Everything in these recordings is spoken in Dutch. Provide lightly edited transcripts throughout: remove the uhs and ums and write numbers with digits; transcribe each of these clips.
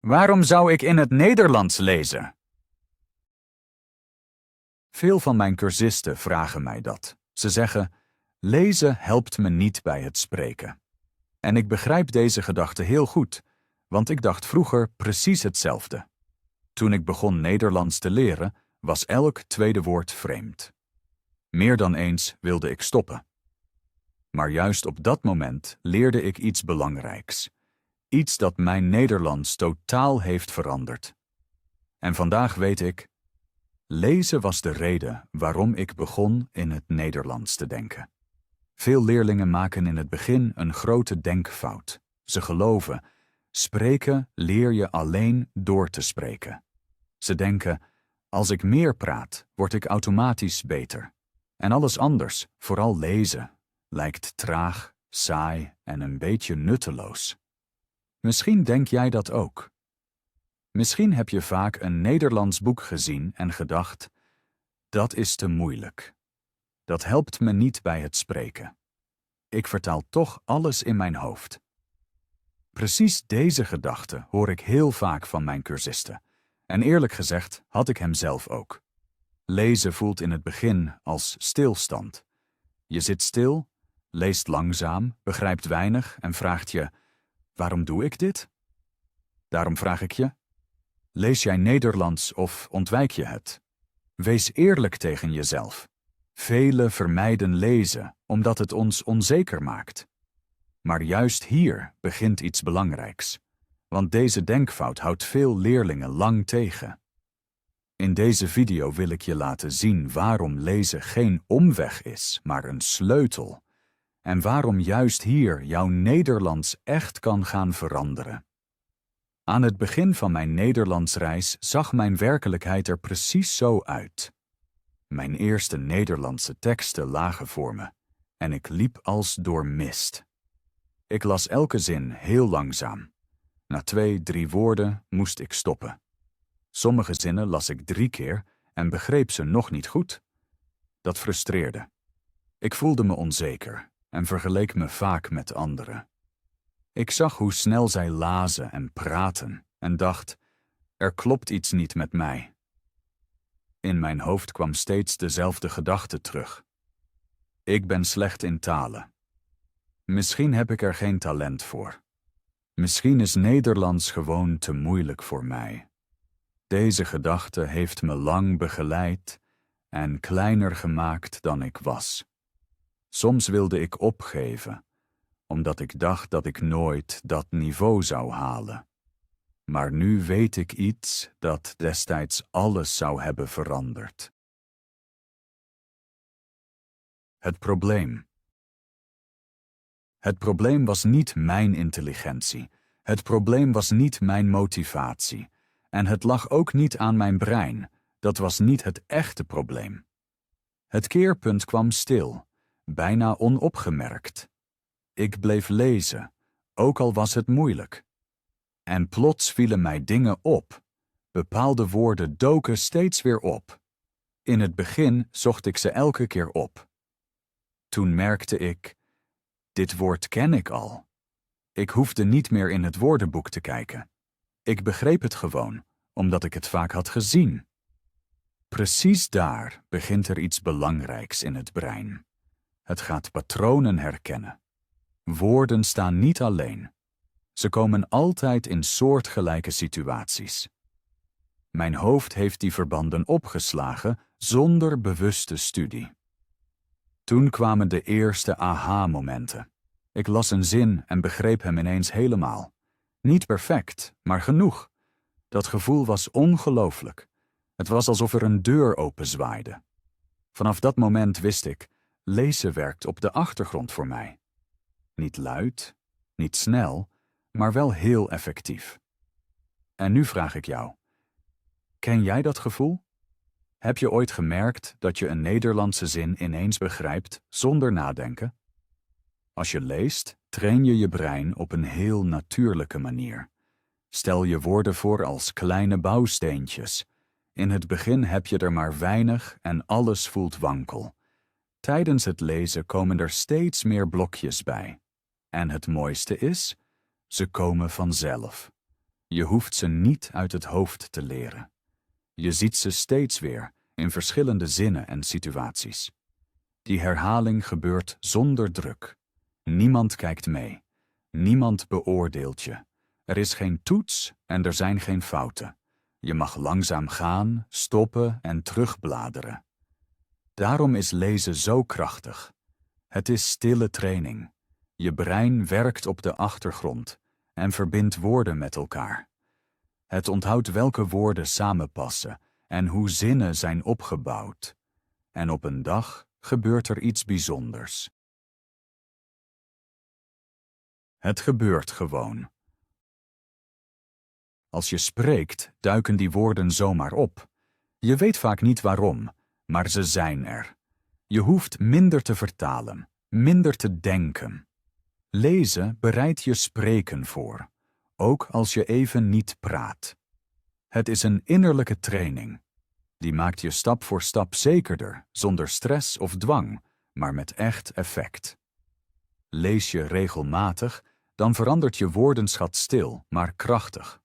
Waarom zou ik in het Nederlands lezen? Veel van mijn cursisten vragen mij dat. Ze zeggen, lezen helpt me niet bij het spreken. En ik begrijp deze gedachte heel goed, want ik dacht vroeger precies hetzelfde. Toen ik begon Nederlands te leren, was elk tweede woord vreemd. Meer dan eens wilde ik stoppen. Maar juist op dat moment leerde ik iets belangrijks. Iets dat mijn Nederlands totaal heeft veranderd. En vandaag weet ik, lezen was de reden waarom ik begon in het Nederlands te denken. Veel leerlingen maken in het begin een grote denkfout. Ze geloven, spreken leer je alleen door te spreken. Ze denken, als ik meer praat, word ik automatisch beter. En alles anders, vooral lezen, lijkt traag, saai en een beetje nutteloos. Misschien denk jij dat ook. Misschien heb je vaak een Nederlands boek gezien en gedacht, dat is te moeilijk. Dat helpt me niet bij het spreken. Ik vertaal toch alles in mijn hoofd. Precies deze gedachte hoor ik heel vaak van mijn cursisten. En eerlijk gezegd had ik hem zelf ook. Lezen voelt in het begin als stilstand. Je zit stil, leest langzaam, begrijpt weinig en vraagt je, waarom doe ik dit? Daarom vraag ik je, lees jij Nederlands of ontwijk je het? Wees eerlijk tegen jezelf. Velen vermijden lezen omdat het ons onzeker maakt. Maar juist hier begint iets belangrijks, want deze denkfout houdt veel leerlingen lang tegen. In deze video wil ik je laten zien waarom lezen geen omweg is, maar een sleutel. En waarom juist hier jouw Nederlands echt kan gaan veranderen. Aan het begin van mijn Nederlandsreis zag mijn werkelijkheid er precies zo uit. Mijn eerste Nederlandse teksten lagen voor me en ik liep als door mist. Ik las elke zin heel langzaam. Na 2-3 woorden moest ik stoppen. Sommige zinnen las ik 3 keer en begreep ze nog niet goed. Dat frustreerde. Ik voelde me onzeker en vergeleek me vaak met anderen. Ik zag hoe snel zij lazen en praten en dacht, er klopt iets niet met mij. In mijn hoofd kwam steeds dezelfde gedachte terug. Ik ben slecht in talen. Misschien heb ik er geen talent voor. Misschien is Nederlands gewoon te moeilijk voor mij. Deze gedachte heeft me lang begeleid en kleiner gemaakt dan ik was. Soms wilde ik opgeven, omdat ik dacht dat ik nooit dat niveau zou halen. Maar nu weet ik iets dat destijds alles zou hebben veranderd. Het probleem. Het probleem was niet mijn intelligentie. Het probleem was niet mijn motivatie. En het lag ook niet aan mijn brein. Dat was niet het echte probleem. Het keerpunt kwam stil, bijna onopgemerkt. Ik bleef lezen, ook al was het moeilijk. En plots vielen mij dingen op. Bepaalde woorden doken steeds weer op. In het begin zocht ik ze elke keer op. Toen merkte ik, dit woord ken ik al. Ik hoefde niet meer in het woordenboek te kijken. Ik begreep het gewoon, omdat ik het vaak had gezien. Precies daar begint er iets belangrijks in het brein. Het gaat patronen herkennen. Woorden staan niet alleen. Ze komen altijd in soortgelijke situaties. Mijn hoofd heeft die verbanden opgeslagen zonder bewuste studie. Toen kwamen de eerste aha-momenten. Ik las een zin en begreep hem ineens helemaal. Niet perfect, maar genoeg. Dat gevoel was ongelooflijk. Het was alsof er een deur openzwaaide. Vanaf dat moment wist ik, lezen werkt op de achtergrond voor mij. Niet luid, niet snel, maar wel heel effectief. En nu vraag ik jou, ken jij dat gevoel? Heb je ooit gemerkt dat je een Nederlandse zin ineens begrijpt zonder nadenken? Als je leest, train je je brein op een heel natuurlijke manier. Stel je woorden voor als kleine bouwsteentjes. In het begin heb je er maar weinig en alles voelt wankel. Tijdens het lezen komen er steeds meer blokjes bij. En het mooiste is, ze komen vanzelf. Je hoeft ze niet uit het hoofd te leren. Je ziet ze steeds weer in verschillende zinnen en situaties. Die herhaling gebeurt zonder druk. Niemand kijkt mee. Niemand beoordeelt je. Er is geen toets en er zijn geen fouten. Je mag langzaam gaan, stoppen en terugbladeren. Daarom is lezen zo krachtig. Het is stille training. Je brein werkt op de achtergrond en verbindt woorden met elkaar. Het onthoudt welke woorden samenpassen en hoe zinnen zijn opgebouwd. En op een dag gebeurt er iets bijzonders. Het gebeurt gewoon. Als je spreekt, duiken die woorden zomaar op. Je weet vaak niet waarom, maar ze zijn er. Je hoeft minder te vertalen, minder te denken. Lezen bereidt je spreken voor, ook als je even niet praat. Het is een innerlijke training. Die maakt je stap voor stap zekerder, zonder stress of dwang, maar met echt effect. Lees je regelmatig, dan verandert je woordenschat stil, maar krachtig.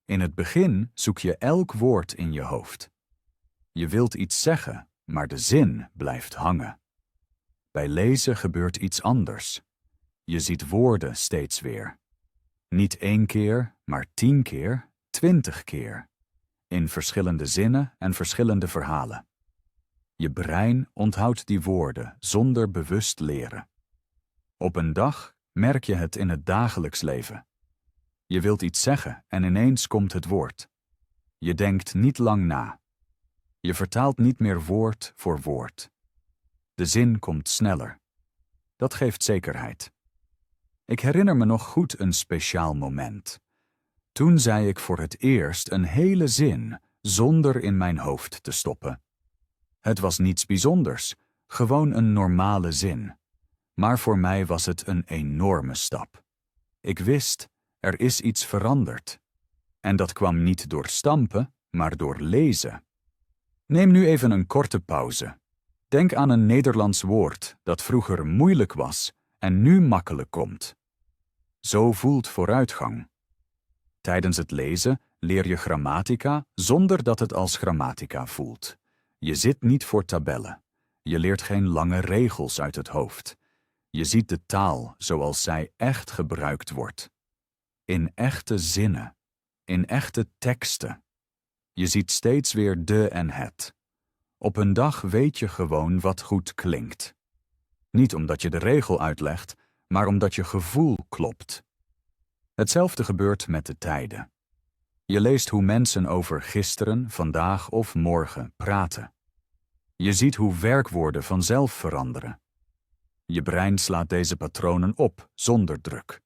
In het begin zoek je elk woord in je hoofd. Je wilt iets zeggen, maar de zin blijft hangen. Bij lezen gebeurt iets anders. Je ziet woorden steeds weer. Niet 1 keer, maar 10 keer, 20 keer. In verschillende zinnen en verschillende verhalen. Je brein onthoudt die woorden zonder bewust leren. Op een dag merk je het in het dagelijks leven. Je wilt iets zeggen en ineens komt het woord. Je denkt niet lang na. Je vertaalt niet meer woord voor woord. De zin komt sneller. Dat geeft zekerheid. Ik herinner me nog goed een speciaal moment. Toen zei ik voor het eerst een hele zin zonder in mijn hoofd te stoppen. Het was niets bijzonders, gewoon een normale zin. Maar voor mij was het een enorme stap. Ik wist, er is iets veranderd. En dat kwam niet door stampen, maar door lezen. Neem nu even een korte pauze. Denk aan een Nederlands woord dat vroeger moeilijk was en nu makkelijk komt. Zo voelt vooruitgang. Tijdens het lezen leer je grammatica zonder dat het als grammatica voelt. Je zit niet voor tabellen. Je leert geen lange regels uit het hoofd. Je ziet de taal zoals zij echt gebruikt wordt. In echte zinnen. In echte teksten. Je ziet steeds weer de en het. Op een dag weet je gewoon wat goed klinkt. Niet omdat je de regel uitlegt, maar omdat je gevoel klopt. Hetzelfde gebeurt met de tijden. Je leest hoe mensen over gisteren, vandaag of morgen praten. Je ziet hoe werkwoorden vanzelf veranderen. Je brein slaat deze patronen op, zonder druk.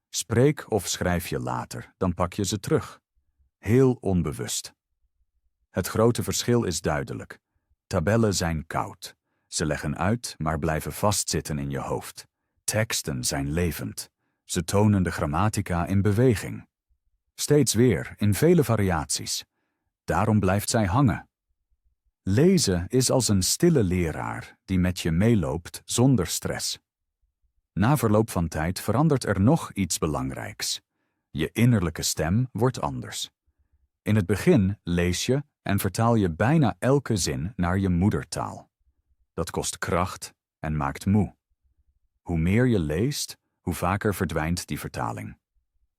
Spreek of schrijf je later, dan pak je ze terug. Heel onbewust. Het grote verschil is duidelijk. Tabellen zijn koud. Ze leggen uit, maar blijven vastzitten in je hoofd. Teksten zijn levend. Ze tonen de grammatica in beweging. Steeds weer, in vele variaties. Daarom blijft zij hangen. Lezen is als een stille leraar die met je meeloopt zonder stress. Na verloop van tijd verandert er nog iets belangrijks. Je innerlijke stem wordt anders. In het begin lees je en vertaal je bijna elke zin naar je moedertaal. Dat kost kracht en maakt moe. Hoe meer je leest, hoe vaker verdwijnt die vertaling.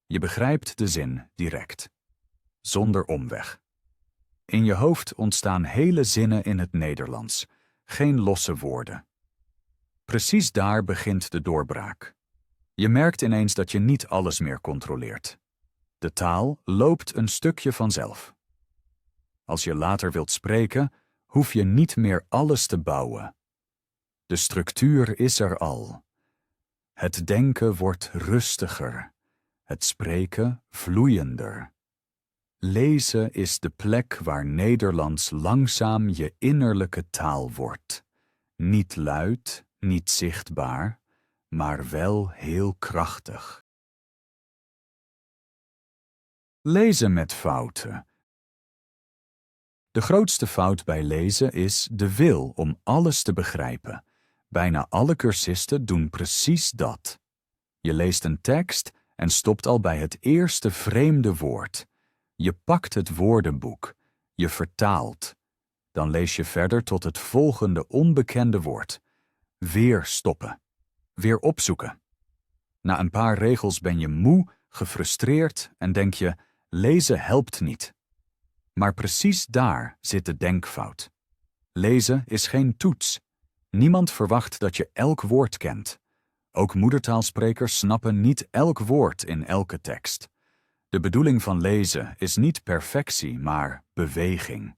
Je begrijpt de zin direct, zonder omweg. In je hoofd ontstaan hele zinnen in het Nederlands, geen losse woorden. Precies daar begint de doorbraak. Je merkt ineens dat je niet alles meer controleert. De taal loopt een stukje vanzelf. Als je later wilt spreken, hoef je niet meer alles te bouwen. De structuur is er al. Het denken wordt rustiger, het spreken vloeiender. Lezen is de plek waar Nederlands langzaam je innerlijke taal wordt. Niet luid, niet zichtbaar, maar wel heel krachtig. Lezen met fouten. De grootste fout bij lezen is de wil om alles te begrijpen. Bijna alle cursisten doen precies dat. Je leest een tekst en stopt al bij het eerste vreemde woord. Je pakt het woordenboek, je vertaalt. Dan lees je verder tot het volgende onbekende woord. Weer stoppen. Weer opzoeken. Na een paar regels ben je moe, gefrustreerd en denk je, lezen helpt niet. Maar precies daar zit de denkfout. Lezen is geen toets. Niemand verwacht dat je elk woord kent. Ook moedertaalsprekers snappen niet elk woord in elke tekst. De bedoeling van lezen is niet perfectie, maar beweging.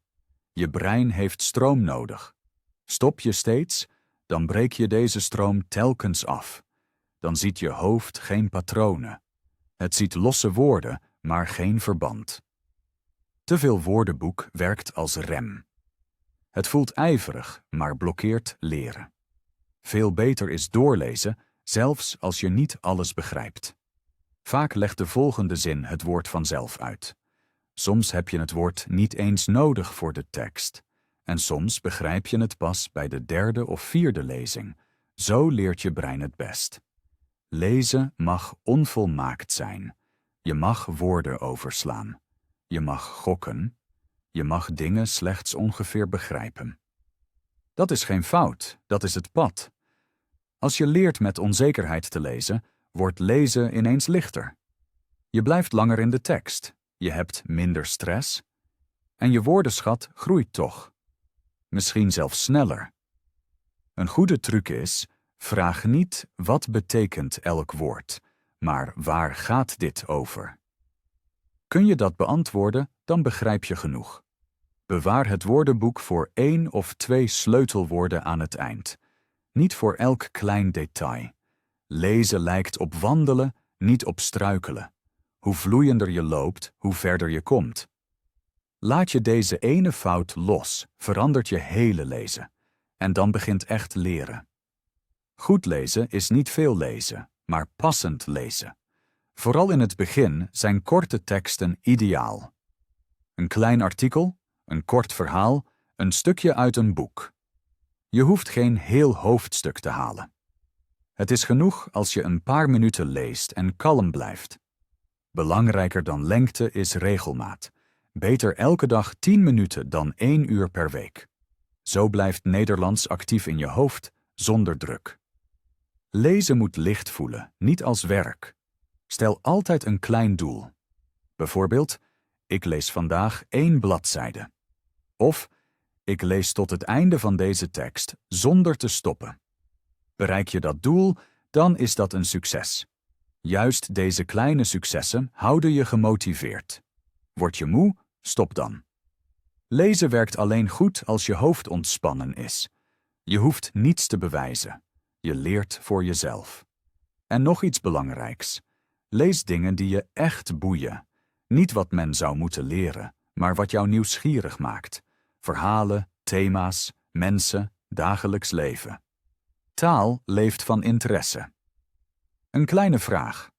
Je brein heeft stroom nodig. Stop je steeds, dan breek je deze stroom telkens af. Dan ziet je hoofd geen patronen. Het ziet losse woorden, maar geen verband. Te veel woordenboek werkt als rem. Het voelt ijverig, maar blokkeert leren. Veel beter is doorlezen, zelfs als je niet alles begrijpt. Vaak legt de volgende zin het woord vanzelf uit. Soms heb je het woord niet eens nodig voor de tekst. En soms begrijp je het pas bij de derde of vierde lezing. Zo leert je brein het best. Lezen mag onvolmaakt zijn. Je mag woorden overslaan. Je mag gokken. Je mag dingen slechts ongeveer begrijpen. Dat is geen fout, dat is het pad. Als je leert met onzekerheid te lezen, wordt lezen ineens lichter. Je blijft langer in de tekst, je hebt minder stress en je woordenschat groeit toch. Misschien zelfs sneller. Een goede truc is, vraag niet wat betekent elk woord, maar waar gaat dit over? Kun je dat beantwoorden, dan begrijp je genoeg. Bewaar het woordenboek voor 1 of 2 sleutelwoorden aan het eind. Niet voor elk klein detail. Lezen lijkt op wandelen, niet op struikelen. Hoe vloeiender je loopt, hoe verder je komt. Laat je deze ene fout los, verandert je hele lezen. En dan begint echt leren. Goed lezen is niet veel lezen, maar passend lezen. Vooral in het begin zijn korte teksten ideaal. Een klein artikel, een kort verhaal, een stukje uit een boek. Je hoeft geen heel hoofdstuk te halen. Het is genoeg als je een paar minuten leest en kalm blijft. Belangrijker dan lengte is regelmaat. Beter elke dag 10 minuten dan 1 uur per week. Zo blijft Nederlands actief in je hoofd, zonder druk. Lezen moet licht voelen, niet als werk. Stel altijd een klein doel. Bijvoorbeeld, ik lees vandaag 1 bladzijde. Of, ik lees tot het einde van deze tekst zonder te stoppen. Bereik je dat doel, dan is dat een succes. Juist deze kleine successen houden je gemotiveerd. Word je moe? Stop dan. Lezen werkt alleen goed als je hoofd ontspannen is. Je hoeft niets te bewijzen. Je leert voor jezelf. En nog iets belangrijks. Lees dingen die je echt boeien. Niet wat men zou moeten leren, maar wat jou nieuwsgierig maakt. Verhalen, thema's, mensen, dagelijks leven. Taal leeft van interesse. Een kleine vraag.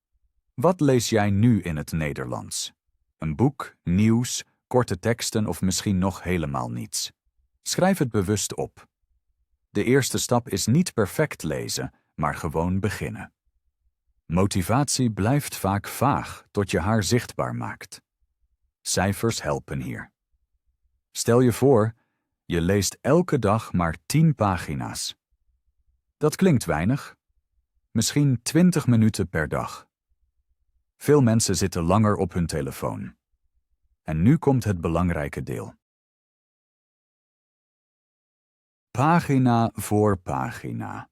Wat lees jij nu in het Nederlands? Een boek, nieuws, korte teksten of misschien nog helemaal niets? Schrijf het bewust op. De eerste stap is niet perfect lezen, maar gewoon beginnen. Motivatie blijft vaak vaag tot je haar zichtbaar maakt. Cijfers helpen hier. Stel je voor, je leest elke dag maar 10 pagina's. Dat klinkt weinig. Misschien 20 minuten per dag. Veel mensen zitten langer op hun telefoon. En nu komt het belangrijke deel. Pagina voor pagina.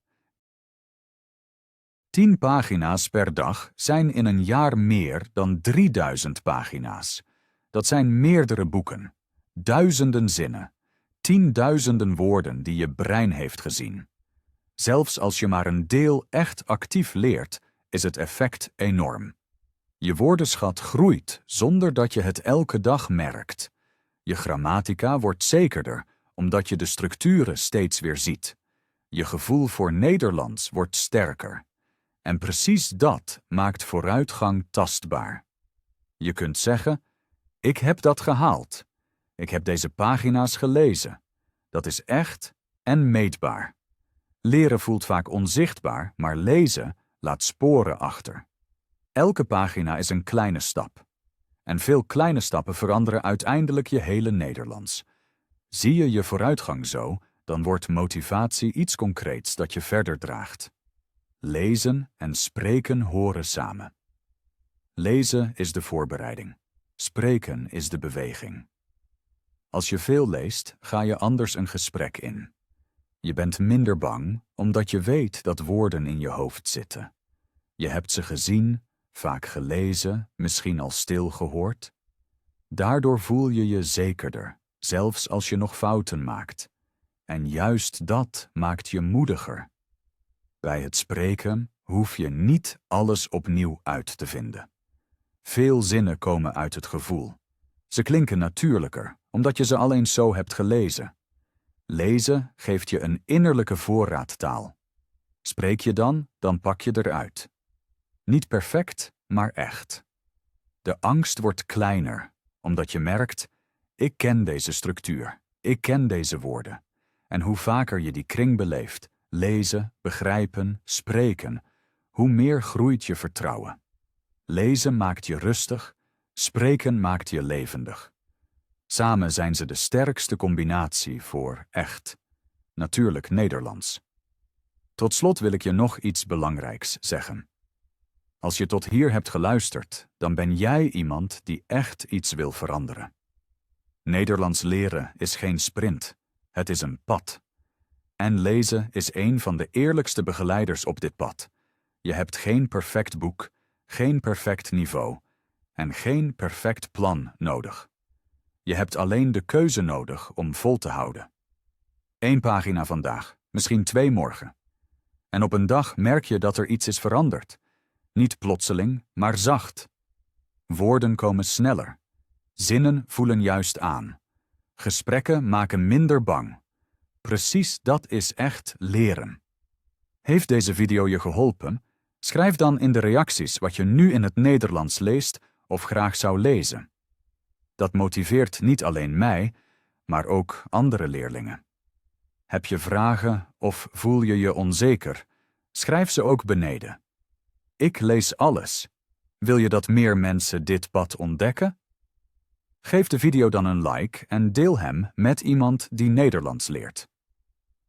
10 pagina's per dag zijn in een jaar meer dan 3000 pagina's. Dat zijn meerdere boeken, duizenden zinnen, 10.000 woorden die je brein heeft gezien. Zelfs als je maar een deel echt actief leert, is het effect enorm. Je woordenschat groeit zonder dat je het elke dag merkt. Je grammatica wordt zekerder, omdat je de structuren steeds weer ziet. Je gevoel voor Nederlands wordt sterker. En precies dat maakt vooruitgang tastbaar. Je kunt zeggen, ik heb dat gehaald. Ik heb deze pagina's gelezen. Dat is echt en meetbaar. Leren voelt vaak onzichtbaar, maar lezen laat sporen achter. Elke pagina is een kleine stap. En veel kleine stappen veranderen uiteindelijk je hele Nederlands. Zie je je vooruitgang zo, dan wordt motivatie iets concreets dat je verder draagt. Lezen en spreken horen samen. Lezen is de voorbereiding. Spreken is de beweging. Als je veel leest, ga je anders een gesprek in. Je bent minder bang, omdat je weet dat woorden in je hoofd zitten. Je hebt ze gezien, vaak gelezen, misschien al stil gehoord. Daardoor voel je je zekerder, zelfs als je nog fouten maakt. En juist dat maakt je moediger. Bij het spreken hoef je niet alles opnieuw uit te vinden. Veel zinnen komen uit het gevoel. Ze klinken natuurlijker, omdat je ze al eens zo hebt gelezen. Lezen geeft je een innerlijke voorraad taal. Spreek je dan pak je eruit. Niet perfect, maar echt. De angst wordt kleiner, omdat je merkt, ik ken deze structuur, ik ken deze woorden. En hoe vaker je die kring beleeft, lezen, begrijpen, spreken, hoe meer groeit je vertrouwen. Lezen maakt je rustig, spreken maakt je levendig. Samen zijn ze de sterkste combinatie voor echt, natuurlijk Nederlands. Tot slot wil ik je nog iets belangrijks zeggen. Als je tot hier hebt geluisterd, dan ben jij iemand die echt iets wil veranderen. Nederlands leren is geen sprint, het is een pad. En lezen is een van de eerlijkste begeleiders op dit pad. Je hebt geen perfect boek, geen perfect niveau en geen perfect plan nodig. Je hebt alleen de keuze nodig om vol te houden. 1 pagina vandaag, misschien 2 morgen. En op een dag merk je dat er iets is veranderd. Niet plotseling, maar zacht. Woorden komen sneller. Zinnen voelen juist aan. Gesprekken maken minder bang. Precies dat is echt leren. Heeft deze video je geholpen? Schrijf dan in de reacties wat je nu in het Nederlands leest of graag zou lezen. Dat motiveert niet alleen mij, maar ook andere leerlingen. Heb je vragen of voel je je onzeker? Schrijf ze ook beneden. Ik lees alles. Wil je dat meer mensen dit pad ontdekken? Geef de video dan een like en deel hem met iemand die Nederlands leert.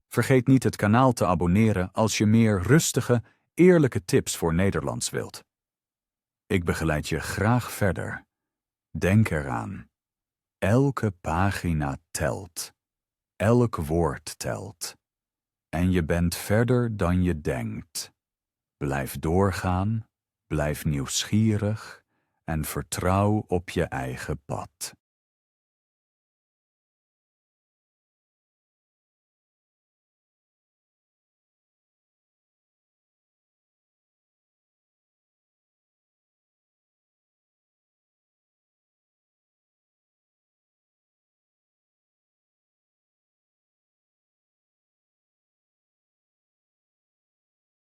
Vergeet niet het kanaal te abonneren als je meer rustige, eerlijke tips voor Nederlands wilt. Ik begeleid je graag verder. Denk eraan. Elke pagina telt. Elk woord telt. En je bent verder dan je denkt. Blijf doorgaan, blijf nieuwsgierig en vertrouw op je eigen pad.